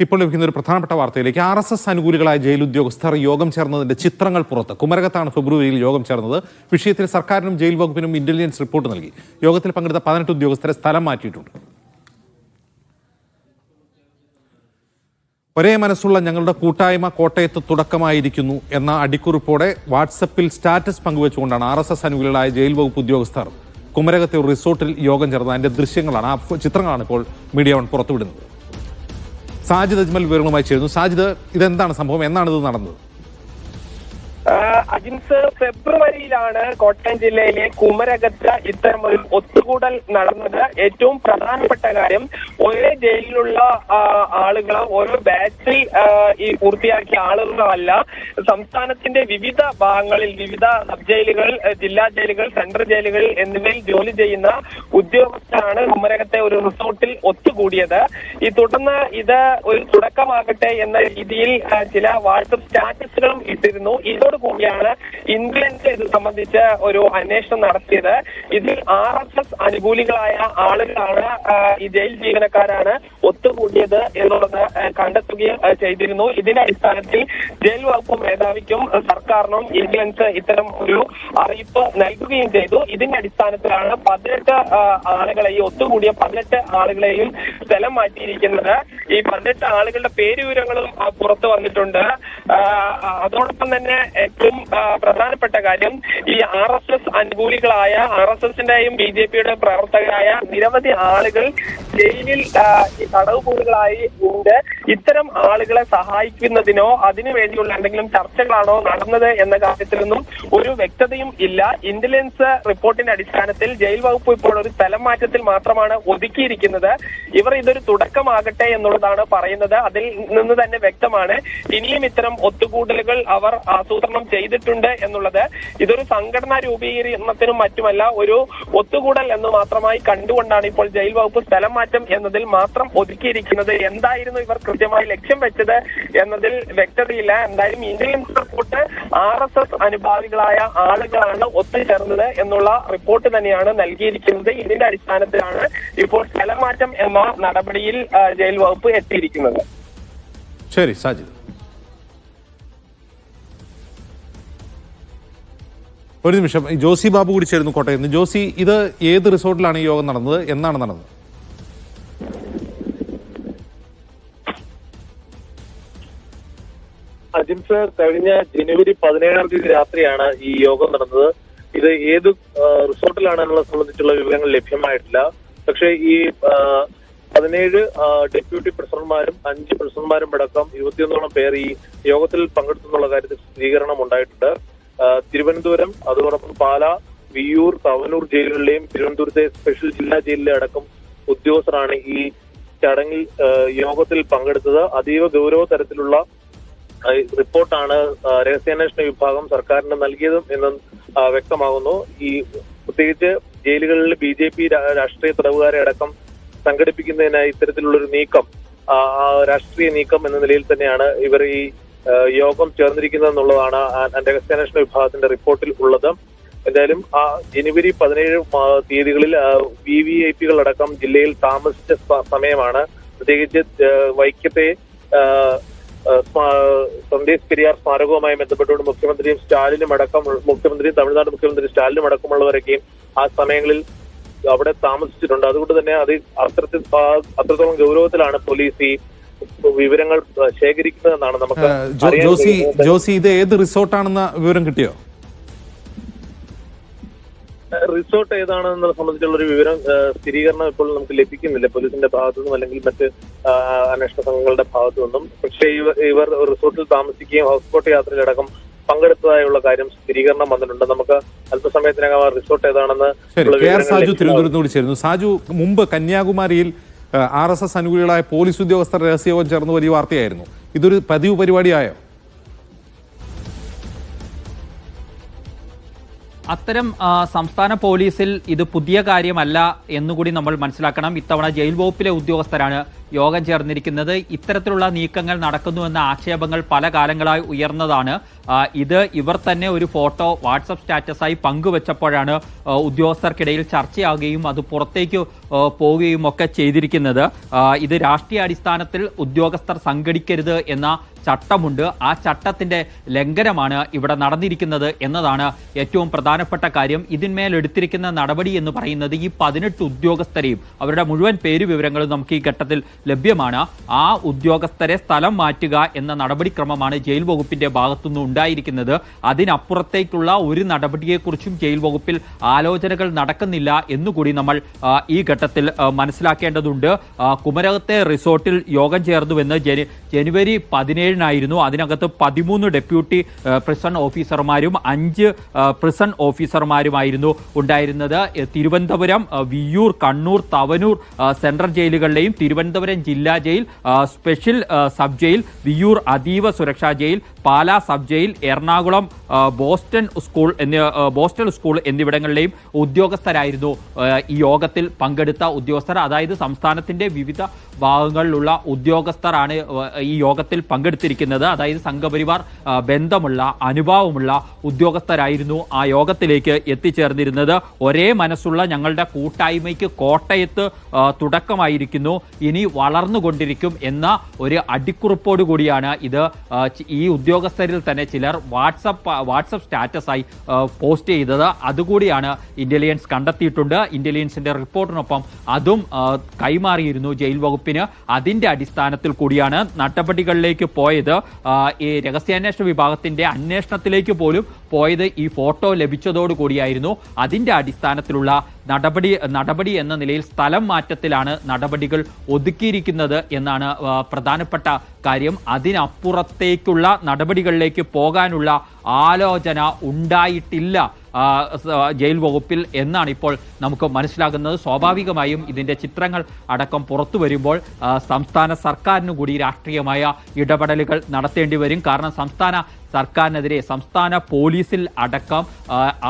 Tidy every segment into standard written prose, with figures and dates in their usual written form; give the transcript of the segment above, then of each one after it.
ഇപ്പോൾ ലഭിക്കുന്ന ഒരു പ്രധാനപ്പെട്ട വാർത്തയിലേക്ക്. RSS അനുകൂലികളായ ജയിൽ ഉദ്യോഗസ്ഥർ യോഗം ചേർന്നതിന്റെ ചിത്രങ്ങൾ പുറത്ത്. കുമരകത്താണ് ഫെബ്രുവരിയിൽ യോഗം ചേർന്നത്. വിഷയത്തിൽ സർക്കാരിനും ജയിൽ വകുപ്പിനും ഇന്റലിജൻസ് റിപ്പോർട്ട് നൽകി. യോഗത്തിൽ പങ്കെടുത്ത 18 ഉദ്യോഗസ്ഥരെ സ്ഥലം മാറ്റിയിട്ടുണ്ട്. ഒരേ മനസ്സുള്ള ഞങ്ങളുടെ കൂട്ടായ്മ കോട്ടയത്ത് തുടക്കമായിരിക്കുന്നു എന്ന അടിക്കുറിപ്പോടെ വാട്സപ്പിൽ സ്റ്റാറ്റസ് പങ്കുവെച്ചുകൊണ്ടാണ് RSS അനുകൂലികളായ ജയിൽ വകുപ്പ് ഉദ്യോഗസ്ഥർ കുമരകത്തെ ഒരു റിസോർട്ടിൽ യോഗം ചേർന്നത്. അതിന്റെ ദൃശ്യങ്ങളാണ്, ആ ചിത്രങ്ങളാണ് ഇപ്പോൾ മീഡിയ വൺ പുറത്തുവിടുന്നത്. സാജിദ് അജ്മൽ വിവരങ്ങളുമായി ചേരുന്നു. സാജിദ്, ഇതെന്താണ് സംഭവം? എന്നാണ് ഇത് നടന്നത്? അജിൻസ്, ഫെബ്രുവരിയിലാണ് കോട്ടയം ജില്ലയിലെ കുമരകത്ത് ഇത്തരം ഒരു ഒത്തുകൂടൽ നടന്നത്. ഏറ്റവും പ്രധാനപ്പെട്ട കാര്യം, ഒരേ ജയിലിലുള്ള ആളുകളോ ഓരോ ബാച്ചിൽ ഈ പൂർത്തിയാക്കിയ ആളുകളോ അല്ല, സംസ്ഥാനത്തിന്റെ വിവിധ ഭാഗങ്ങളിൽ, വിവിധ സബ് ജയിലുകൾ, ജില്ലാ ജയിലുകൾ, സെൻട്രൽ ജയിലുകൾ എന്നിവയിൽ ജോലി ചെയ്യുന്ന ഉദ്യോഗസ്ഥരാണ് കുമരകത്തെ ഒരു റിസോർട്ടിൽ ഒത്തുകൂടിയത്. തുടർന്ന് ഇത് ഒരു തുടക്കമാകട്ടെ എന്ന രീതിയിൽ ചില വാട്സപ്പ് സ്റ്റാറ്റസുകളും ഇട്ടിരുന്നു. കൂടിയാണ് ഇന്ത്യൻസ് ഇത് സംബന്ധിച്ച് ഒരു അന്വേഷണം നടത്തിയത്. ഇതിൽ RSS അനുകൂലികളായ ആളുകളാണ്, ഈ ജയിൽ ജീവനക്കാരാണ് ഒത്തുകൂടിയത് എന്നുള്ളത് കണ്ടെത്തുകയും ചെയ്തിരുന്നു. ഇതിന്റെ അടിസ്ഥാനത്തിൽ ജയിൽ വകുപ്പ് മേധാവിക്കും സർക്കാരിനും ഇന്ത്യൻസ് ഇത്തരം ഒരു അറിയിപ്പ് നൽകുകയും ചെയ്തു. ഇതിന്റെ അടിസ്ഥാനത്തിലാണ് 18 ആളുകളെയും ഒത്തുകൂടിയ 18 ആളുകളെയും സ്ഥലം മാറ്റിയിരിക്കുന്നത്. ഈ 18 ആളുകളുടെ പേരുവിവരങ്ങളും പുറത്തു വന്നിട്ടുണ്ട്. അതോടൊപ്പം തന്നെ ഏറ്റവും പ്രധാനപ്പെട്ട കാര്യം, ഈ RSS അനുകൂലികളായ RSSന്റെയും BJPയുടെ പ്രവർത്തകരായ നിരവധി ആളുകൾ ജയിലിൽ തടവുകൂടുകളായി ഉണ്ട്. ഇത്തരം ആളുകളെ സഹായിക്കുന്നതിനോ അതിനുവേണ്ടിയുള്ള എന്തെങ്കിലും ചർച്ചകളാണോ നടന്നത് എന്ന കാര്യത്തിലൊന്നും ഒരു വ്യക്തതയും ഇല്ല. ഇന്റലിജൻസ് റിപ്പോർട്ടിന്റെ അടിസ്ഥാനത്തിൽ ജയിൽ വകുപ്പ് ഇപ്പോൾ ഒരു സ്ഥലം മാറ്റത്തിൽ മാത്രമാണ് ഒതുക്കിയിരിക്കുന്നത്. ഇവർ ഇതൊരു തുടക്കമാകട്ടെ എന്നുള്ളതാണ് പറയുന്നത്. അതിൽ നിന്ന് തന്നെ വ്യക്തമാണ് ഇനിയും ഇത്തരം ഒത്തുകൂടലുകൾ അവർ ആസൂത്രണം ചെയ്തിട്ടുണ്ട് എന്നുള്ളത്. ഇതൊരു സംഘടനാ രൂപീകരണത്തിനും മറ്റുമല്ല, ഒരു ഒത്തുകൂടൽ എന്ന് മാത്രമായി കണ്ടുകൊണ്ടാണ് ഇപ്പോൾ ജയിൽ വകുപ്പ് സ്ഥലം മാറ്റം എന്നതിൽ മാത്രം ഒതുക്കിയിരിക്കുന്നത്. എന്തായിരുന്നു ഇവർ കൃത്യമായി ലക്ഷ്യം വെച്ചത് എന്നതിൽ വ്യക്തതയില്ല. എന്തായാലും ഇന്റലിജൻസ് റിപ്പോർട്ട് RSS അനുഭാവികളായ ആളുകളാണ് ഒത്തുചേർന്നത് എന്നുള്ള റിപ്പോർട്ട് തന്നെയാണ് നൽകിയിരിക്കുന്നത്. ഇതിന്റെ അടിസ്ഥാനത്തിലാണ് ഇപ്പോൾ സ്ഥലം മാറ്റം എന്ന നടപടിയിൽ ജയിൽ വകുപ്പ് എത്തിയിരിക്കുന്നത്. ശരി സാജിദ്. ഒരു നിമിഷം, ജോസി ബാബു കൂടി ചേരുന്നു കോട്ടയത്ത് നിന്ന്. ജോസി, ഇത് ഏത് റിസോർട്ടിലാണ് ഈ യോഗം നടന്നത്? എന്നാണ് നടന്നത്? അജിൻസ്, കഴിഞ്ഞ ജനുവരി 17-ാം തീയതി രാത്രിയാണ് ഈ യോഗം നടന്നത്. ഇത് ഏത് റിസോർട്ടിലാണെന്നുള്ള സംബന്ധിച്ചുള്ള വിവരങ്ങൾ ലഭ്യമായിട്ടില്ല. പക്ഷേ ഈ 17 ഡെപ്യൂട്ടി പ്രസിഡന്റുമാരും 5 പ്രസിഡന്റുമാരും അടക്കം 21ഓളം പേർ ഈ യോഗത്തിൽ പങ്കെടുത്തെന്നുള്ള കാര്യത്തിൽ സ്ഥിരീകരണം ഉണ്ടായിട്ടുണ്ട്. തിരുവനന്തപുരം, അതോടൊപ്പം പാല, വിയ്യൂർ, തവനൂർ ജയിലുകളിലെയും തിരുവനന്തപുരത്തെ സ്പെഷ്യൽ ജില്ലാ ജയിലിലെ അടക്കം ഉദ്യോഗസ്ഥരാണ് ഈ ചടങ്ങിൽ യോഗത്തിൽ പങ്കെടുത്തത്. അതീവ ഗൗരവ തരത്തിലുള്ള റിപ്പോർട്ടാണ് രഹസ്യാന്വേഷണ വിഭാഗം സർക്കാരിന് നൽകിയതും എന്ന് വ്യക്തമാകുന്നു. ഈ പ്രത്യേകിച്ച് ജയിലുകളിൽ BJP രാഷ്ട്രീയ തടവുകാരെ അടക്കം സംഘടിപ്പിക്കുന്നതിനായി ഇത്തരത്തിലുള്ളൊരു നീക്കം, രാഷ്ട്രീയ നീക്കം എന്ന നിലയിൽ തന്നെയാണ് ഇവർ ഈ യോഗം ചേർന്നിരിക്കുന്നത് എന്നുള്ളതാണ് രഹസ്യാന്വേഷണ വിഭാഗത്തിന്റെ റിപ്പോർട്ടിൽ ഉള്ളത്. എന്തായാലും ജനുവരി 17 തീയതികളിൽ VVIPകൾ അടക്കം ജില്ലയിൽ താമസിച്ച സമയമാണ്. പ്രത്യേകിച്ച് വൈക്കത്തെ സന്ദേശ് പെരിയാർ സ്മാരകവുമായി ബന്ധപ്പെട്ടുകൊണ്ട് മുഖ്യമന്ത്രിയും സ്റ്റാലിനും അടക്കം, തമിഴ്നാട് മുഖ്യമന്ത്രി സ്റ്റാലിനും അടക്കമുള്ളവരൊക്കെയും ആ സമയങ്ങളിൽ അവിടെ താമസിച്ചിട്ടുണ്ട്. അതുകൊണ്ട് തന്നെ അത് അത്രത്തോളം ഗൗരവത്തിലാണ് പോലീസ് ഈ വിവരങ്ങൾ ശേഖരിക്കുന്നതെന്നാണ് നമുക്ക്. ജോസി, ഇത് ഏത് റിസോർട്ടാണെന്ന വിവരം കിട്ടിയോ? റിസോർട്ട് ഏതാണെന്നത് സംബന്ധിച്ചുള്ള ഒരു വിവരം, സ്ഥിരീകരണം ഇപ്പോൾ നമുക്ക് ലഭിക്കുന്നില്ല പോലീസിന്റെ ഭാഗത്തു നിന്നും അല്ലെങ്കിൽ മറ്റ് അന്വേഷണ സംഘങ്ങളുടെ ഭാഗത്തു നിന്നും. പക്ഷേ ഇവർ റിസോർട്ടിൽ താമസിക്കുകയും ഹൗസ് ബോട്ട് യാത്രയിലടക്കം പങ്കെടുത്തതായുള്ള കാര്യം സ്ഥിരീകരണം വന്നിട്ടുണ്ട്. നമുക്ക് അല്പസമയത്തിനകം ആ റിസോർട്ട് ഏതാണെന്ന് സാജു തിരുവനന്തപുരത്ത് ചേരുന്നു. സാജു, മുമ്പ് കന്യാകുമാരിയിൽ RSS അനുകൂലികളായ പോലീസ് ഉദ്യോഗസ്ഥർ രഹസ്യയോഗം ചേർന്ന് വലിയ വാർത്തയായിരുന്നു. ഇതൊരു പതിവ് പരിപാടിയായോ? അത്തരം സംസ്ഥാന പോലീസിൽ ഇത് പുതിയ കാര്യമല്ല എന്നുകൂടി നമ്മൾ മനസ്സിലാക്കണം. ഇത്തവണ ജയിൽ വകുപ്പിലെ ഉദ്യോഗസ്ഥരാണ് യോഗം ചേർന്നിരിക്കുന്നത്. ഇത്തരത്തിലുള്ള നീക്കങ്ങൾ നടക്കുന്നുവെന്ന ആക്ഷേപങ്ങൾ പല കാലങ്ങളായി ഉയർന്നതാണ്. ഇത് ഇവർ തന്നെ ഒരു ഫോട്ടോ വാട്സപ്പ് സ്റ്റാറ്റസായി പങ്കുവച്ചപ്പോഴാണ് ഉദ്യോഗസ്ഥർക്കിടയിൽ ചർച്ചയാകുകയും അത് പുറത്തേക്ക് പോവുകയും ഒക്കെ ചെയ്തിരിക്കുന്നത്. ഇത് രാഷ്ട്രീയ അടിസ്ഥാനത്തിൽ ഉദ്യോഗസ്ഥർ സംഘടിക്കരുത് എന്ന ചട്ടമുണ്ട്. ആ ചട്ടത്തിന്റെ ലംഘനമാണ് ഇവിടെ നടന്നിരിക്കുന്നത് എന്നതാണ് ഏറ്റവും പ്രധാനപ്പെട്ട കാര്യം. ഇതിന്മേൽ എടുത്തിരിക്കുന്ന നടപടി എന്ന് പറയുന്നത് ഈ 18 ഉദ്യോഗസ്ഥരെയും അവരുടെ മുഴുവൻ പേര് വിവരങ്ങളും നമുക്ക് ഈ ഘട്ടത്തിൽ ലഭ്യമാണ്. ആ ഉദ്യോഗസ്ഥരെ സ്ഥലം മാറ്റുക എന്ന നടപടിക്രമമാണ് ജയിൽ വകുപ്പിന്റെ ഭാഗത്തുനിന്ന് ഉണ്ടായിരിക്കുന്നത്. അതിനപ്പുറത്തേക്കുള്ള ഒരു നടപടിയെക്കുറിച്ചും ജയിൽ വകുപ്പിൽ ആലോചനകൾ നടക്കുന്നില്ല എന്നുകൂടി നമ്മൾ ഈ ഘട്ടത്തിൽ മനസ്സിലാക്കേണ്ടതുണ്ട്. കുമരകത്തെ റിസോർട്ടിൽ യോഗം ചേർന്നുവെന്ന് ജനുവരി 17-നായിരുന്നു. അതിനകത്ത് 13 ഡെപ്യൂട്ടി പ്രിസൺ ഓഫീസർമാരും 5 പ്രിസൺ ഓഫീസർമാരുമായിരുന്നു ഉണ്ടായിരുന്നത്. തിരുവനന്തപുരം, വിയ്യൂർ, കണ്ണൂർ, തവനൂർ സെൻട്രൽ ജയിലുകളിലെയും തിരുവനന്തപുരം ജില്ലാ ജയിൽ, സ്പെഷ്യൽ സബ് ജയിൽ, വിയ്യൂർ അതീവ സുരക്ഷാ ജയിൽ, പാലാ സബ് ജയിൽ, എറണാകുളം ബോസ്റ്റൽ സ്കൂൾ എന്നിവിടങ്ങളിലെയും ഉദ്യോഗസ്ഥരായിരുന്നു ഈ യോഗത്തിൽ പങ്കെടുത്ത ഉദ്യോഗസ്ഥർ. അതായത് സംസ്ഥാനത്തിന്റെ വിവിധ ഭാഗങ്ങളിലുള്ള ഉദ്യോഗസ്ഥരാണ് ഈ യോഗത്തിൽ പങ്കെടുത്തിരിക്കുന്നത്. അതായത് സംഘപരിവാർ ബന്ധമുള്ള അനുഭാവമുള്ള ഉദ്യോഗസ്ഥരായിരുന്നു ആ യോഗത്തിലേക്ക് എത്തിച്ചേർന്നിരുന്നത്. ഒരേ മനസ്സുള്ള ഞങ്ങളുടെ കൂട്ടായ്മയ്ക്ക് കോട്ടയത്ത് തുടക്കമായിരിക്കുന്നു, ഇനി വളർന്നുകൊണ്ടിരിക്കും എന്ന ഒരു അടിക്കുറിപ്പോട് കൂടിയാണ് ഇത് ഈ ഉദ്യോഗസ്ഥരിൽ തന്നെ ചിലർ വാട്സപ്പ് സ്റ്റാറ്റസായി പോസ്റ്റ് ചെയ്തത്. അതുകൂടിയാണ് ഇന്റലിജൻസ് കണ്ടെത്തിയിട്ടുണ്ട്. ഇന്റലിജൻസിന്റെ റിപ്പോർട്ടിനൊപ്പം അതും കൈമാറിയിരുന്നു ജയിൽ വകുപ്പിന്. അതിന്റെ അടിസ്ഥാനത്തിൽ കൂടിയാണ് നടപടികളിലേക്ക് പോയത്. ഈ രഹസ്യാന്വേഷണ വിഭാഗത്തിന്റെ അന്വേഷണത്തിലേക്ക് പോലും പോയത് ഈ ഫോട്ടോ ലഭിച്ചതോടുകൂടിയായിരുന്നു. അതിന്റെ അടിസ്ഥാനത്തിലുള്ള നടപടി എന്ന നിലയിൽ സ്ഥലം മാറ്റത്തിലാണ് നടപടികൾ ഒതുക്കിയിരിക്കുന്നത് എന്നാണ് പ്രധാനപ്പെട്ട കാര്യം. അതിനപ്പുറത്തേക്കുള്ള നടപടികളിലേക്ക് പോകാനുള്ള ആലോചന ഉണ്ടായിട്ടില്ല ജയിൽ വകുപ്പിൽ എന്നാണ് ഇപ്പോൾ നമുക്ക് മനസ്സിലാകുന്നത്. സ്വാഭാവികമായും ഇതിന്റെ ചിത്രങ്ങൾ അടക്കം പുറത്തു വരുമ്പോൾ സംസ്ഥാന സർക്കാരിനു കൂടി രാഷ്ട്രീയമായ ഇടപെടലുകൾ നടത്തേണ്ടി വരും. കാരണം സംസ്ഥാന സർക്കാരിനെതിരെ സംസ്ഥാന പോലീസിൽ അടക്കം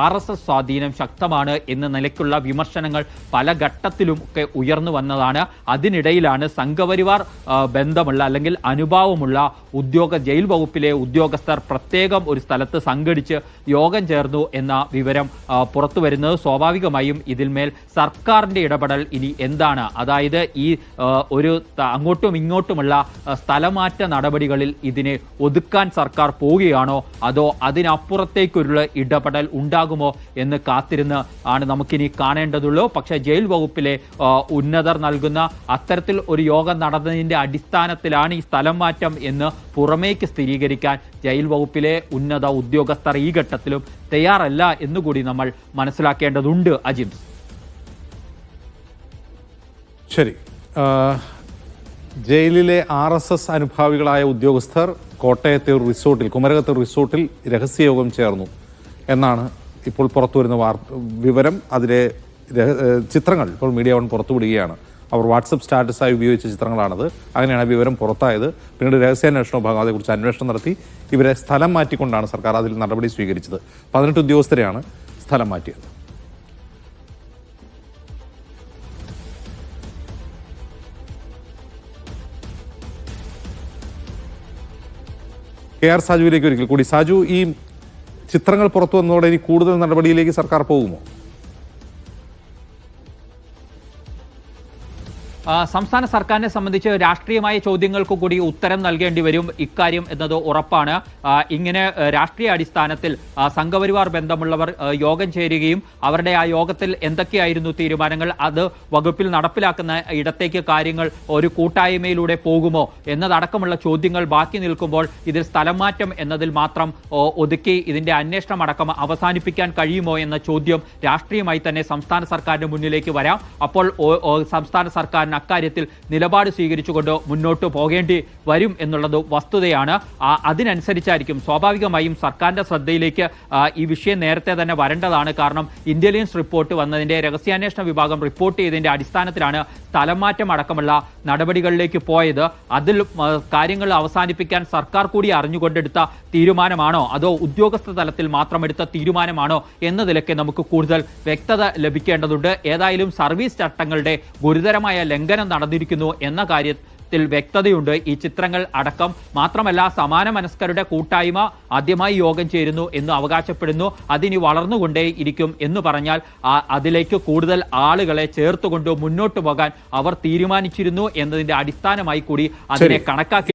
RSS സ്വാധീനം ശക്തമാണ് എന്ന നിലയ്ക്കുള്ള വിമർശനങ്ങൾ പല ഘട്ടത്തിലും ഒക്കെ ഉയർന്നു വന്നതാണ്. അതിനിടയിലാണ് സംഘപരിവാർ ബന്ധമുള്ള അല്ലെങ്കിൽ അനുഭാവമുള്ള ജയിൽ വകുപ്പിലെ ഉദ്യോഗസ്ഥർ പ്രത്യേകം ഒരു സ്ഥലത്ത് സംഘടിച്ച് യോഗം ചേർന്നു എന്ന വിവരം പുറത്തു വരുന്നത്. സ്വാഭാവികമായും ഇതിന്മേൽ സർക്കാരിന്റെ ഇടപെടൽ ഇനി എന്താണ്? അതായത് ഈ ഒരു അങ്ങോട്ടും ഇങ്ങോട്ടുമുള്ള സ്ഥലമാറ്റ നടപടികളിൽ ഇതിനെ ഒതുക്കാൻ സർക്കാർ പോവുകയാണോ അതോ അതിനപ്പുറത്തേക്കൊരു ഇടപെടൽ ഉണ്ടാകുമോ എന്ന് കാത്തിരുന്ന് ആണ് നമുക്കിനി കാണേണ്ടതുള്ളൂ. പക്ഷേ ജയിൽ വകുപ്പിലെ ഉന്നതർ നൽകുന്ന അത്തരത്തിൽ ഒരു യോഗം നടന്നതിന്റെ അടിസ്ഥാനത്തിലാണ് ഈ സ്ഥലം മാറ്റം എന്ന് പുറമേക്ക് സ്ഥിരീകരിക്കാൻ ജയിൽ വകുപ്പിലെ ഉന്നത ഉദ്യോഗസ്ഥർ ഈ ഘട്ടത്തിലും തയ്യാറല്ല എന്നുകൂടി നമ്മൾ മനസ്സിലാക്കേണ്ടതുണ്ട്. അജിത്, ശരി. ജയിലിലെ RSS അനുഭാവികളായ ഉദ്യോഗസ്ഥർ കോട്ടയത്തെ ഒരു റിസോർട്ടിൽ, കുമരകത്തെ ഒരു റിസോർട്ടിൽ രഹസ്യയോഗം ചേർന്നു എന്നാണ് ഇപ്പോൾ പുറത്തുവരുന്ന വിവരം. അതിലെ ചിത്രങ്ങൾ ഇപ്പോൾ മീഡിയ വൺ പുറത്തുവിടുകയാണ്. അവർ വാട്സപ്പ് സ്റ്റാറ്റസായി ഉപയോഗിച്ച ചിത്രങ്ങളാണത്. അങ്ങനെയാണ് വിവരം പുറത്തായത്. പിന്നീട് രഹസ്യാന്വേഷണ വിഭാഗം അതേക്കുറിച്ച് അന്വേഷണം നടത്തി ഇവരെ സ്ഥലം മാറ്റിക്കൊണ്ടാണ് സർക്കാർ അതിൽ നടപടി സ്വീകരിച്ചത്. 18 ഉദ്യോഗസ്ഥരെയാണ് സ്ഥലം മാറ്റിയത്. KR സാജുവിലേക്ക് ഒരിക്കൽ കൂടി. സാജു, ഈ ചിത്രങ്ങൾ പുറത്തു വന്നതോടെ ഇനി കൂടുതൽ നടപടിയിലേക്ക് സർക്കാർ പോകുമോ? സംസ്ഥാന സർക്കാരിനെ സംബന്ധിച്ച് രാഷ്ട്രീയമായ ചോദ്യങ്ങൾക്ക് കൂടി ഉത്തരം നൽകേണ്ടി വരും ഇക്കാര്യം എന്നത് ഉറപ്പാണ്. ഇങ്ങനെ രാഷ്ട്രീയ അടിസ്ഥാനത്തിൽ സംഘപരിവാർ ബന്ധമുള്ളവർ യോഗം ചേരുകയും അവരുടെ ആ യോഗത്തിൽ എന്തൊക്കെയായിരുന്നു തീരുമാനങ്ങൾ, അത് വകുപ്പിൽ നടപ്പിലാക്കുന്ന ഇടത്തേക്ക് കാര്യങ്ങൾ ഒരു കൂട്ടായ്മയിലൂടെ പോകുമോ എന്നതടക്കമുള്ള ചോദ്യങ്ങൾ ബാക്കി നിൽക്കുമ്പോൾ ഇതിൽ സ്ഥലം മാറ്റം എന്നതിൽ മാത്രം ഒതുക്കി ഇതിന്റെ അന്വേഷണം അടക്കം അവസാനിപ്പിക്കാൻ കഴിയുമോ എന്ന ചോദ്യം രാഷ്ട്രീയമായി തന്നെ സംസ്ഥാന സർക്കാരിന് മുന്നിലേക്ക് വരാം. അപ്പോൾ സംസ്ഥാന സർക്കാരിന് അക്കാര്യത്തിൽ നിലപാട് സ്വീകരിച്ചുകൊണ്ട് മുന്നോട്ട് പോകേണ്ടി വരും എന്നുള്ളത് വസ്തുതയാണ്. അതിനനുസരിച്ചായിരിക്കും സ്വാഭാവികമായും സർക്കാരിന്റെ ശ്രദ്ധയിലേക്ക് ഈ വിഷയം നേരത്തെ തന്നെ വരേണ്ടതാണ്. കാരണം ഇന്റലിജൻസ് റിപ്പോർട്ട് വന്നതിന്റെ രഹസ്യാന്വേഷണ വിഭാഗം റിപ്പോർട്ട് ചെയ്തതിന്റെ അടിസ്ഥാനത്തിലാണ് സ്ഥലംമാറ്റം അടക്കമുള്ള നടപടികളിലേക്ക് പോയത്. അതിൽ കാര്യങ്ങൾ അവസാനിപ്പിക്കാൻ സർക്കാർ കൂടി അറിഞ്ഞുകൊണ്ടെടുത്ത തീരുമാനമാണോ അതോ ഉദ്യോഗസ്ഥ തലത്തിൽ മാത്രം എടുത്ത തീരുമാനമാണോ എന്നതിലൊക്കെ നമുക്ക് കൂടുതൽ വ്യക്തത ലഭിക്കേണ്ടതുണ്ട്. ഏതായാലും സർവീസ് ചട്ടങ്ങളുടെ ഗുരുതരമായ ലംഘനം നടന്നിരിക്കുന്നു എന്ന വ്യക്തതയുണ്ട്. ഈ ചിത്രങ്ങൾ അടക്കം മാത്രമല്ല, സമാന മനസ്കരുടെ കൂട്ടായ്മ ആദ്യമായി യോഗം ചേരുന്നു എന്ന് അവകാശപ്പെടുന്നു. അതിനി വളർന്നുകൊണ്ടേ ഇരിക്കും എന്ന് പറഞ്ഞാൽ അതിലേക്ക് കൂടുതൽ ആളുകളെ ചേർത്തുകൊണ്ട് മുന്നോട്ട് പോകാൻ അവർ തീരുമാനിച്ചിരുന്നു എന്നതിന്റെ അടിസ്ഥാനമായി കൂടി അതിനെ കണക്കാക്കി